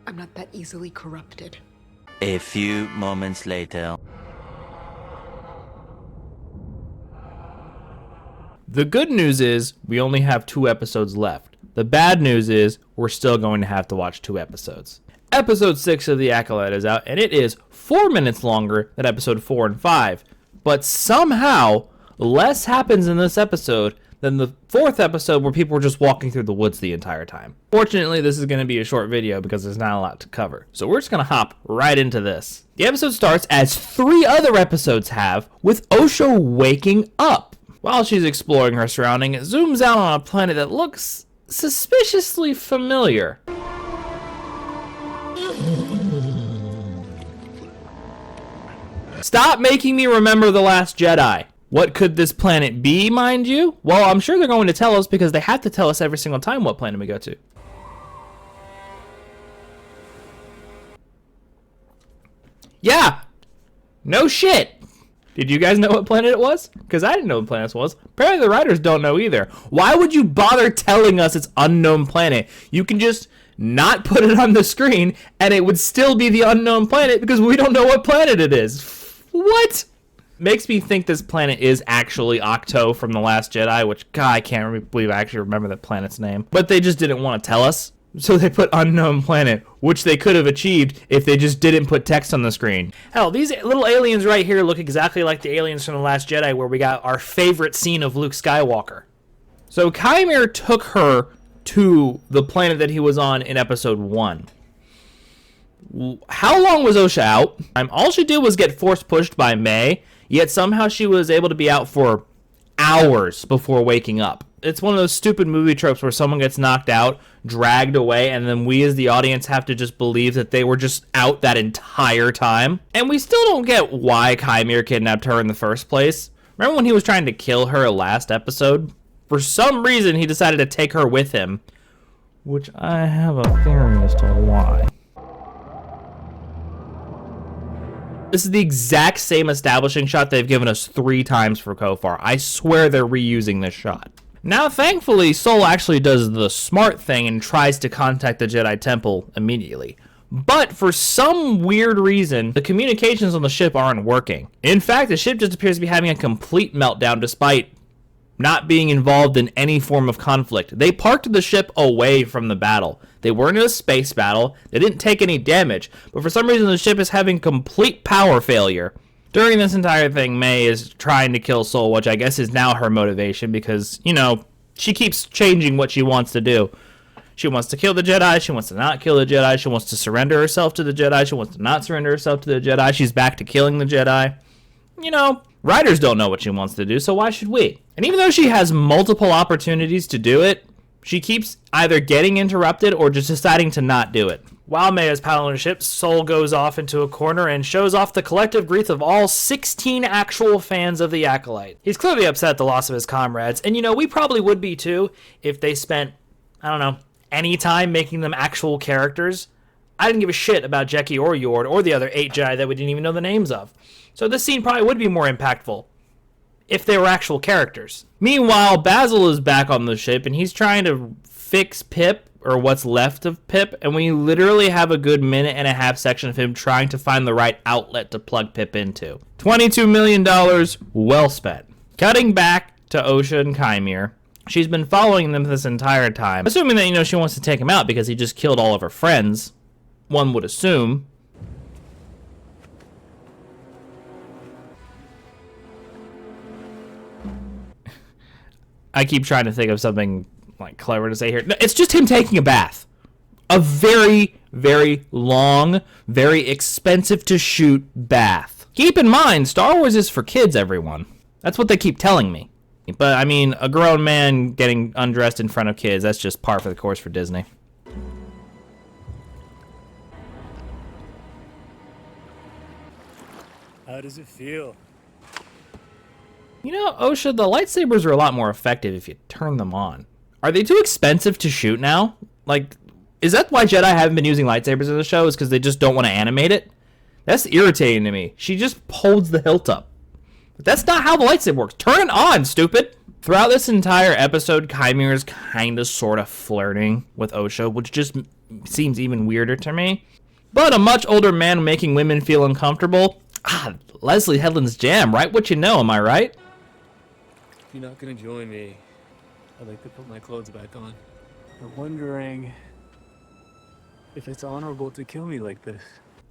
I'm not that easily corrupted. A few moments later. The good news is we only have 2 episodes left. The bad news is we're still going to have to watch 2 episodes. Episode 6 of The Acolyte is out, and it is 4 minutes longer than episode 4 and 5. But somehow, less happens in this episode than the 4th episode where people were just walking through the woods the entire time. Fortunately, this is going to be a short video because there's not a lot to cover. So we're just going to hop right into this. The episode starts as 3 other episodes have, with Osha waking up. While she's exploring her surrounding, it zooms out on a planet that looks suspiciously familiar. Stop making me remember The Last Jedi. What could this planet be, mind you? Well, I'm sure they're going to tell us because they have to tell us every single time what planet we go to. Yeah! No shit! Did you guys know what planet it was? Because I didn't know what planet it was. Apparently the writers don't know either. Why would you bother telling us it's unknown planet? You can just not put it on the screen and it would still be the unknown planet because we don't know what planet it is. What? Makes me think this planet is actually Octo from The Last Jedi, which, God, I can't believe I actually remember that planet's name. But they just didn't want to tell us. So they put unknown planet, which they could have achieved if they just didn't put text on the screen. Hell, these little aliens right here look exactly like the aliens from The Last Jedi, where we got our favorite scene of Luke Skywalker. So Qimir took her to the planet that he was on in episode 1. How long was Osha out? All she did was get force pushed by May, yet somehow she was able to be out for hours before waking up. It's one of those stupid movie tropes where someone gets knocked out, dragged away, and then we as the audience have to just believe that they were just out that entire time. And we still don't get why Qimir kidnapped her in the first place. Remember when he was trying to kill her last episode? For some reason, he decided to take her with him, which I have a theory as to why. This is the exact same establishing shot they've given us 3 times for Kofar. I swear they're reusing this shot. Now, thankfully, Sol actually does the smart thing and tries to contact the Jedi Temple immediately. But for some weird reason, the communications on the ship aren't working. In fact, the ship just appears to be having a complete meltdown despite not being involved in any form of conflict. They parked the ship away from the battle. They weren't in a space battle. They didn't take any damage. But for some reason, the ship is having complete power failure. During this entire thing, May is trying to kill Sol, which I guess is now her motivation because, you know, she keeps changing what she wants to do. She wants to kill the Jedi. She wants to not kill the Jedi. She wants to surrender herself to the Jedi. She wants to not surrender herself to the Jedi. She's back to killing the Jedi. You know, writers don't know what she wants to do, so why should we? And even though she has multiple opportunities to do it, she keeps either getting interrupted or just deciding to not do it. While May is paddling the ship, Sol goes off into a corner and shows off the collective grief of all 16 actual fans of the Acolyte. He's clearly upset at the loss of his comrades, and you know, we probably would be too if they spent, I don't know, any time making them actual characters. I didn't give a shit about Jeki or Yord or the other 8 Jedi that we didn't even know the names of. So this scene probably would be more impactful if they were actual characters. Meanwhile, Basil is back on the ship, and he's trying to fix Pip, or what's left of Pip, and we literally have a good minute and a half section of him trying to find the right outlet to plug Pip into. $22 million, well spent. Cutting back to Osha and Qimir. She's been following them this entire time, assuming that, you know, she wants to take him out because he just killed all of her friends, one would assume. I keep trying to think of something like clever to say here. No, it's just him taking a bath. A very, very long, very expensive to shoot bath. Keep in mind, Star Wars is for kids, everyone. That's what they keep telling me. But, I mean, a grown man getting undressed in front of kids, that's just par for the course for Disney. How does it feel? You know, Osha, the lightsabers are a lot more effective if you turn them on. Are they too expensive to shoot now? Like, is that why Jedi haven't been using lightsabers in the show? Is because they just don't want to animate it? That's irritating to me. She just holds the hilt up. But that's not how the lightsaber works. Turn it on, stupid! Throughout this entire episode, Qimir is kind of sort of flirting with Osha, which just seems even weirder to me. But a much older man making women feel uncomfortable? Leslie Headland's jam, right? What you know, am I right? If you're not gonna join me, I'd like to put my clothes back on. I'm wondering if it's honorable to kill me like this.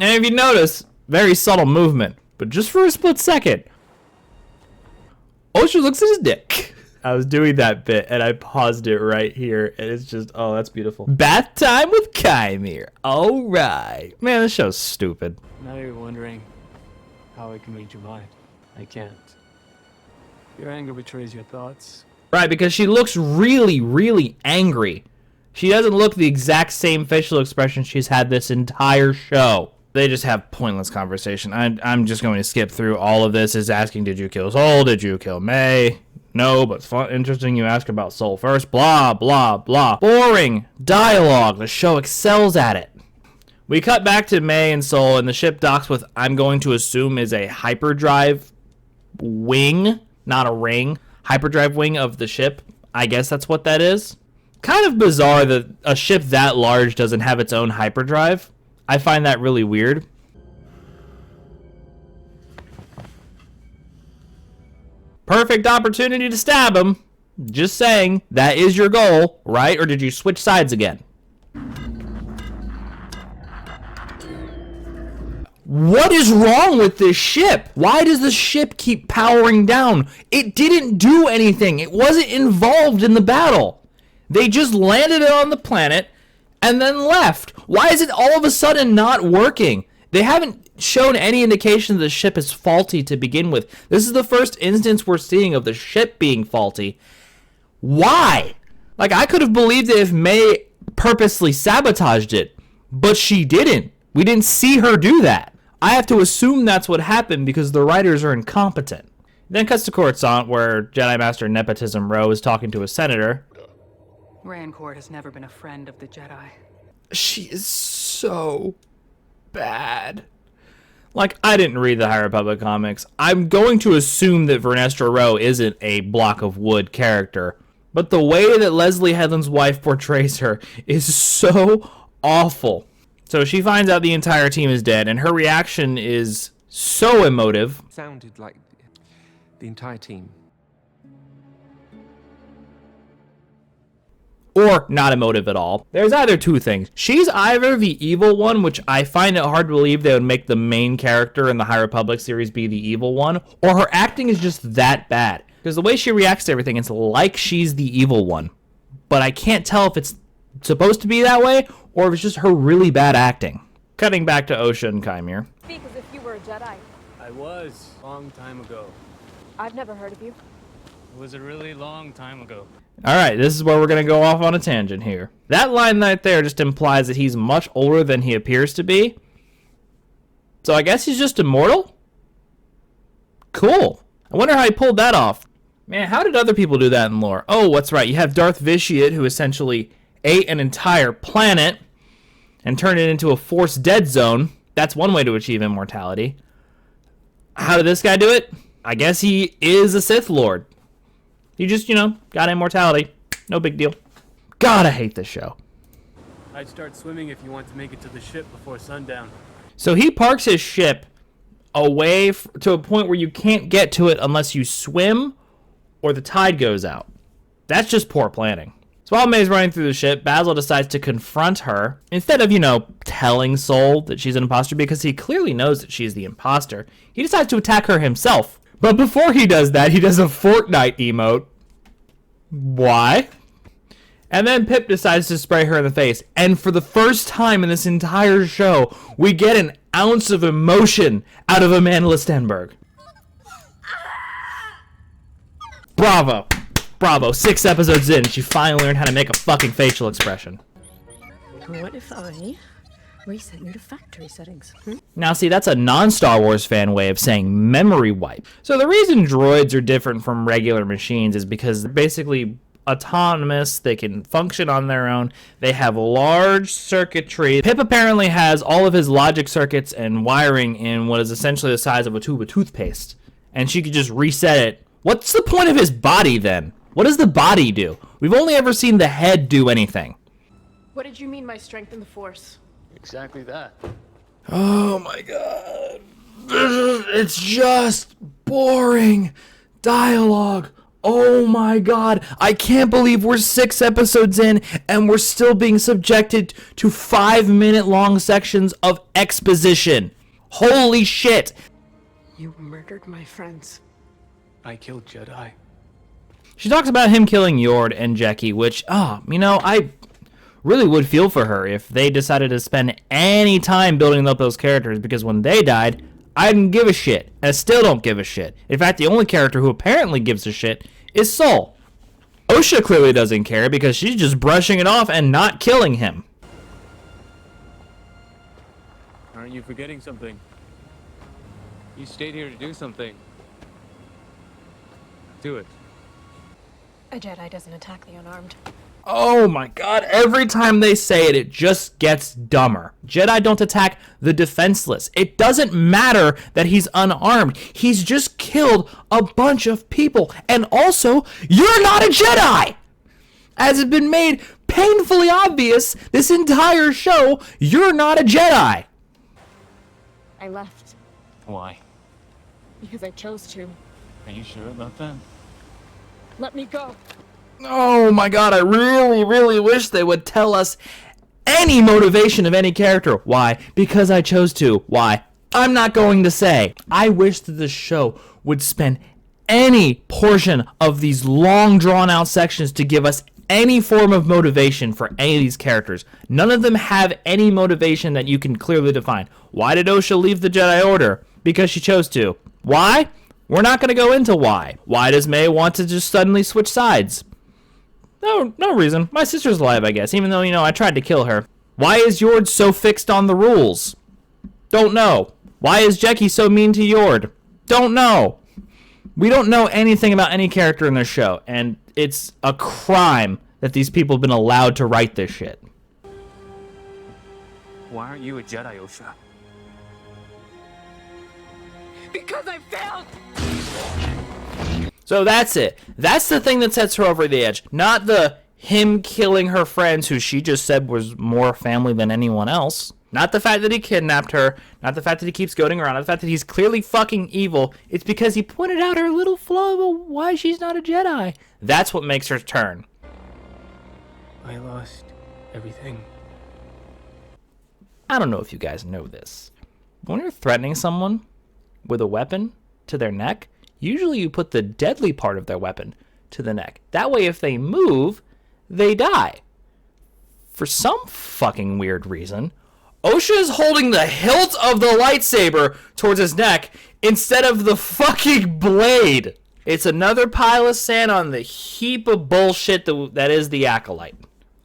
And if you notice, very subtle movement, but just for a split second, Osha looks at his dick. I was doing that bit and I paused it right here, and it's just, oh, that's beautiful. Bath time with Qimir. All right. Man, this show's stupid. Now you're wondering how I can read your mind. I can't. Your anger betrays your thoughts. Right, because she looks really, really angry. She doesn't look the exact same facial expression she's had this entire show. They just have pointless conversation. I'm just going to skip through all of this. Is asking, did you kill Soul? Did you kill May? No, but it's fun, interesting you ask about Soul first. Blah, blah, blah. Boring dialogue. The show excels at it. We cut back to May and Soul, and the ship docks with, I'm going to assume, is a hyperdrive wing, not a ring. Hyperdrive wing of the ship. I guess that's what that is. Kind of bizarre that a ship that large doesn't have its own hyperdrive. I find that really weird. Perfect opportunity to stab him. Just saying, that is your goal, right? Or did you switch sides again? What is wrong with this ship? Why does the ship keep powering down? It didn't do anything. It wasn't involved in the battle. They just landed it on the planet and then left. Why is it all of a sudden not working? They haven't shown any indication that the ship is faulty to begin with. This is the first instance we're seeing of the ship being faulty. Why? Like, I could have believed it if May purposely sabotaged it, but she didn't. We didn't see her do that. I have to assume that's what happened because the writers are incompetent. Then cuts to Coruscant, where Jedi Master Nepotism Ro is talking to a senator. Rancourt has never been a friend of the Jedi. She is so bad. Like, I didn't read the High Republic comics. I'm going to assume that Vernestra Ro isn't a block of wood character, but the way that Leslie Headland's wife portrays her is so awful. So she finds out the entire team is dead, and her reaction is so emotive. Sounded like the entire team. Or not emotive at all. There's either two things. She's either the evil one, which I find it hard to believe they would make the main character in the High Republic series be the evil one, or her acting is just that bad. Because the way she reacts to everything, it's like she's the evil one. But I can't tell if it's supposed to be that way, or if it's just her really bad acting. Cutting back to Osha and Qimir. Speak as if you were a Jedi. I was, long time ago. I've never heard of you. It was a really long time ago. Alright, this is where we're going to go off on a tangent here. That line right there just implies that he's much older than he appears to be. So I guess he's just immortal? Cool. I wonder how he pulled that off. Man, how did other people do that in lore? Oh, what's right, you have Darth Vitiate, who essentially ate an entire planet and turned it into a Force dead zone. That's one way to achieve immortality. How did this guy do it? I guess he is a Sith Lord. He just, got immortality. No big deal. God, I hate this show. I'd start swimming if you want to make it to the ship before sundown. So he parks his ship away to a point where you can't get to it unless you swim or the tide goes out. That's just poor planning. So while May's running through the ship, Basil decides to confront her. Instead of, telling Soul that she's an imposter because he clearly knows that she's the imposter, he decides to attack her himself. But before he does that, he does a Fortnite emote. Why? And then Pip decides to spray her in the face. And for the first time in this entire show, we get an ounce of emotion out of Amanda Stenberg. Bravo. Bravo. 6 episodes in, she finally learned how to make a fucking facial expression. What if I reset you to factory settings? Now see, that's a non-Star Wars fan way of saying memory wipe. So the reason droids are different from regular machines is because they're basically autonomous, they can function on their own, they have large circuitry. Pip apparently has all of his logic circuits and wiring in what is essentially the size of a tube of toothpaste, and she could just reset it. What's the point of his body then? What does the body do? We've only ever seen the head do anything. What did you mean by strength in the Force? Exactly that. Oh my god. It's just boring dialogue. Oh my god. I can't believe we're 6 episodes in and we're still being subjected to 5-minute long sections of exposition. Holy shit. You murdered my friends. I killed Jedi. She talks about him killing Yord and Jackie, which, I really would feel for her if they decided to spend any time building up those characters, because when they died, I didn't give a shit, and I still don't give a shit. In fact, the only character who apparently gives a shit is Sol. Osha clearly doesn't care because she's just brushing it off and not killing him. Aren't you forgetting something? You stayed here to do something. Do it. A Jedi doesn't attack the unarmed. Oh my god, every time they say it, it just gets dumber. Jedi don't attack the defenseless. It doesn't matter that he's unarmed. He's just killed a bunch of people. And also, you're not a Jedi! As has been made painfully obvious this entire show, you're not a Jedi. I left Why? because I chose to. Are you sure about that? Let me go. Oh my god, I really, really wish they would tell us any motivation of any character. Why? Because I chose to. Why? I'm not going to say. I wish that the show would spend any portion of these long, drawn-out sections to give us any form of motivation for any of these characters. None of them have any motivation that you can clearly define. Why did Osha leave the Jedi Order? Because she chose to. Why? We're not going to go into why. Why does May want to just suddenly switch sides? No reason. My sister's alive, I guess, even though, I tried to kill her. Why is Yord so fixed on the rules? Don't know. Why is Jackie so mean to Yord? Don't know. We don't know anything about any character in this show, and it's a crime that these people have been allowed to write this shit. Why aren't you a Jedi, Osha? Because I failed! So that's it. That's the thing that sets her over the edge. Not the him killing her friends, who she just said was more family than anyone else. Not the fact that he kidnapped her. Not the fact that he keeps goading around. Not the fact that he's clearly fucking evil. It's because he pointed out her little flaw about why she's not a Jedi. That's what makes her turn. I lost everything. I don't know if you guys know this. When you're threatening someone with a weapon to their neck, usually you put the deadly part of their weapon to the neck. That way, if they move, they die. For some fucking weird reason, Osha is holding the hilt of the lightsaber towards his neck instead of the fucking blade. It's another pile of sand on the heap of bullshit that is the Acolyte.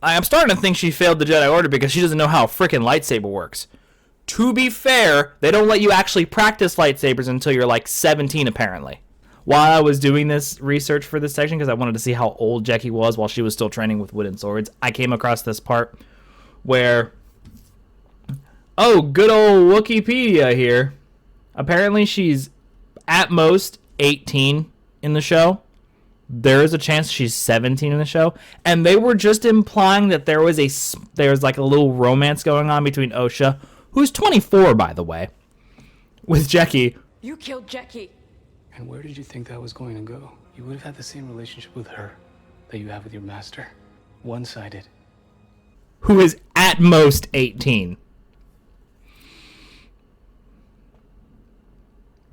I'm starting to think she failed the Jedi Order because she doesn't know how a freaking lightsaber works. To be fair, they don't let you actually practice lightsabers until you're like 17, apparently. While I was doing this research for this section, because I wanted to see how old Jackie was while she was still training with wooden swords, I came across this part where, oh, good old Wikipedia here. Apparently she's at most 18 in the show. There is a chance she's 17 in the show. And they were just implying that there was like a little romance going on between Osha, who's 24, by the way, with Jackie. You killed Jackie. And where did you think that was going to go? You would have had the same relationship with her that you have with your master. One-sided. Who is at most 18.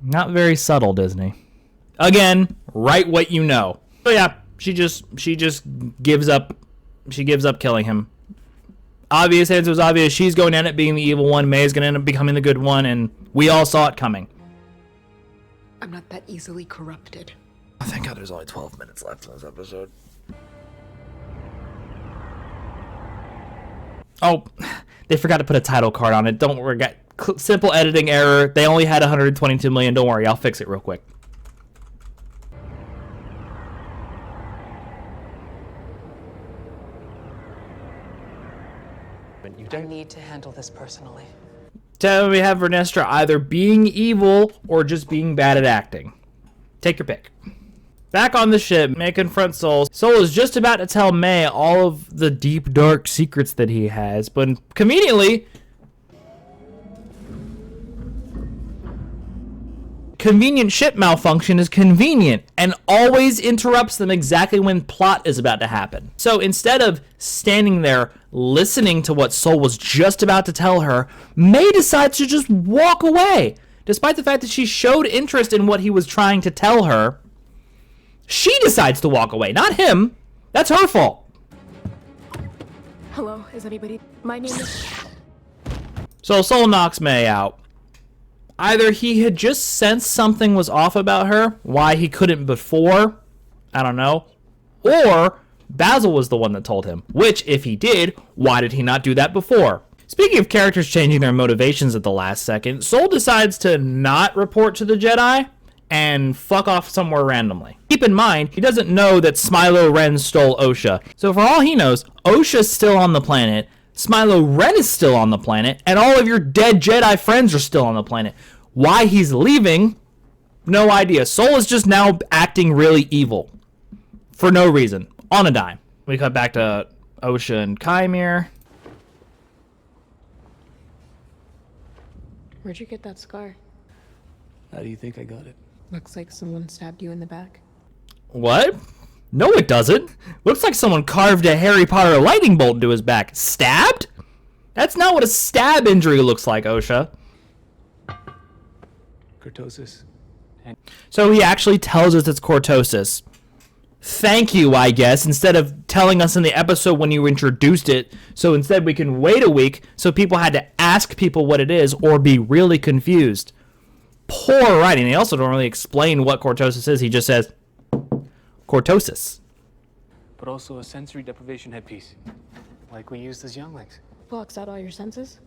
Not very subtle, Disney. Again, write what you know. So yeah, she just gives up. She gives up killing him. Obvious answer was obvious. She's going to end up being the evil one. May is going to end up becoming the good one, and we all saw it coming. I'm not that easily corrupted. Oh, thank God there's only 12 minutes left in this episode. Oh, they forgot to put a title card on it. Don't worry. Simple editing error. They only had 122 million. Don't worry. I'll fix it real quick. I need to handle this personally. So we have Vernestra either being evil or just being bad at acting. Take your pick. Back on the ship, May confronts Soul. Soul is just about to tell May all of the deep, dark secrets that he has, but conveniently, convenient ship malfunction is convenient and always interrupts them exactly when plot is about to happen. So instead of standing there listening to what Soul was just about to tell her, May decides to just walk away. Despite the fact that she showed interest in what he was trying to tell her, she decides to walk away, not him. That's her fault. Hello, is anybody? My name is. So Soul knocks May out. Either he had just sensed something was off about her, why he couldn't before, I don't know, or Basil was the one that told him, which, if he did, why did he not do that before? Speaking of characters changing their motivations at the last second, Soul decides to not report to the Jedi and fuck off somewhere randomly. Keep in mind, he doesn't know that Smilo Ren stole Osha, so for all he knows, Osha's still on the planet, Smilo Ren is still on the planet, and all of your dead Jedi friends are still on the planet. Why he's leaving, no idea. Soul is just now acting really evil. For no reason. On a dime. We cut back to Osha and Qimir. Where'd you get that scar? How do you think I got it? Looks like someone stabbed you in the back. What? No, it doesn't. Looks like someone carved a Harry Potter lightning bolt into his back. Stabbed? That's not what a stab injury looks like, Osha. Cortosis. So he actually tells us it's cortosis. Thank you, I guess, instead of telling us in the episode when you introduced it. So instead we can wait a week so people had to ask people what it is or be really confused. Poor writing. They also don't really explain what cortosis is. He just says, cortosis. But also a sensory deprivation headpiece, like we used as younglings. Blocks out all your senses?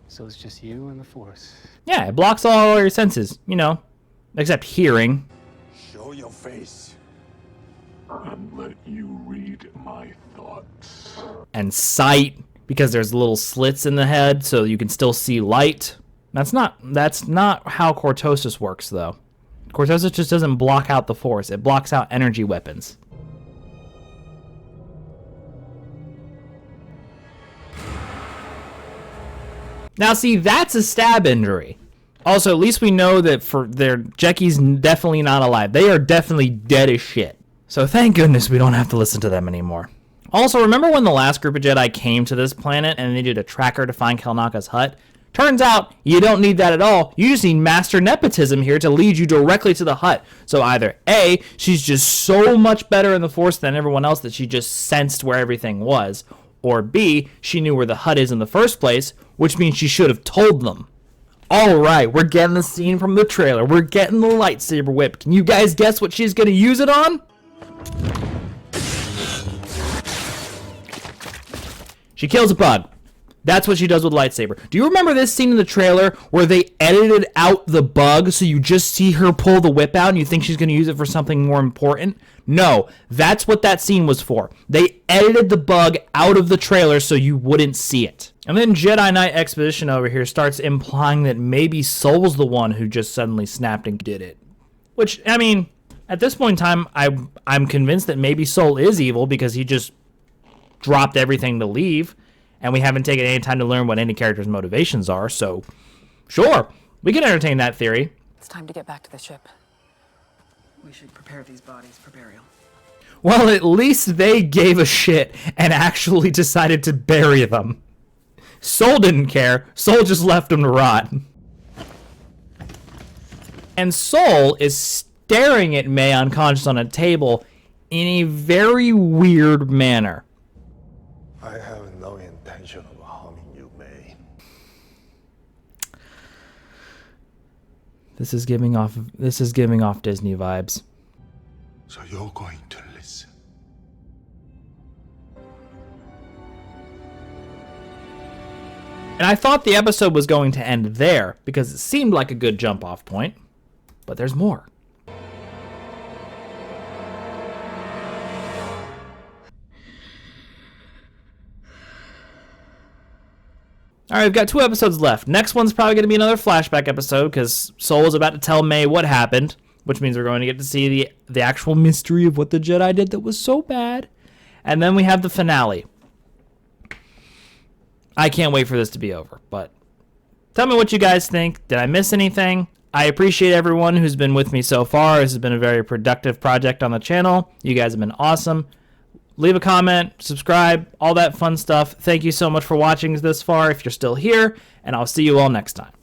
So it's just you and the Force. Yeah, it blocks all your senses, you know, except hearing. Show your face. And let you read my thoughts. And sight, because there's little slits in the head so you can still see light. That's not how cortosis works, though. Cortosis just doesn't block out the Force. It blocks out energy weapons. Now, see, that's a stab injury. Also, at least we know that Jekkie's definitely not alive. They are definitely dead as shit. So thank goodness we don't have to listen to them anymore. Also, remember when the last group of Jedi came to this planet and they did a tracker to find Kelnaka's hut? Turns out, you don't need that at all. You just need master nepotism here to lead you directly to the hut. So either A, she's just so much better in the Force than everyone else that she just sensed where everything was, or B, she knew where the hut is in the first place, which means she should have told them. Alright, we're getting the scene from the trailer. We're getting the lightsaber whip. Can you guys guess what she's going to use it on? She kills a bug. That's what she does with lightsaber. Do you remember this scene in the trailer where they edited out the bug so you just see her pull the whip out and you think she's going to use it for something more important? No, that's what that scene was for. They edited the bug out of the trailer so you wouldn't see it. And then Jedi Knight Exposition over here starts implying that maybe Soul's the one who just suddenly snapped and did it. Which, I mean, at this point in time, I'm convinced that maybe Soul is evil because he just dropped everything to leave. And we haven't taken any time to learn what any character's motivations are, so sure, we can entertain that theory. It's time to get back to the ship. We should prepare these bodies for burial. Well, at least they gave a shit and actually decided to bury them. Soul didn't care. Soul just left them to rot. And Soul is staring at May unconscious on a table in a very weird manner. I have no intention of harming you, May. This is giving off Disney vibes. So you're going to listen. And I thought the episode was going to end there because it seemed like a good jump off point, but there's more. Alright, we've got 2 episodes left. Next one's probably going to be another flashback episode because Soul is about to tell May what happened. which means we're going to get to see the actual mystery of what the Jedi did that was so bad. And then we have the finale. I can't wait for this to be over, but tell me what you guys think. Did I miss anything? I appreciate everyone who's been with me so far. This has been a very productive project on the channel. You guys have been awesome. Leave a comment, subscribe, all that fun stuff. Thank you so much for watching this far if you're still here, and I'll see you all next time.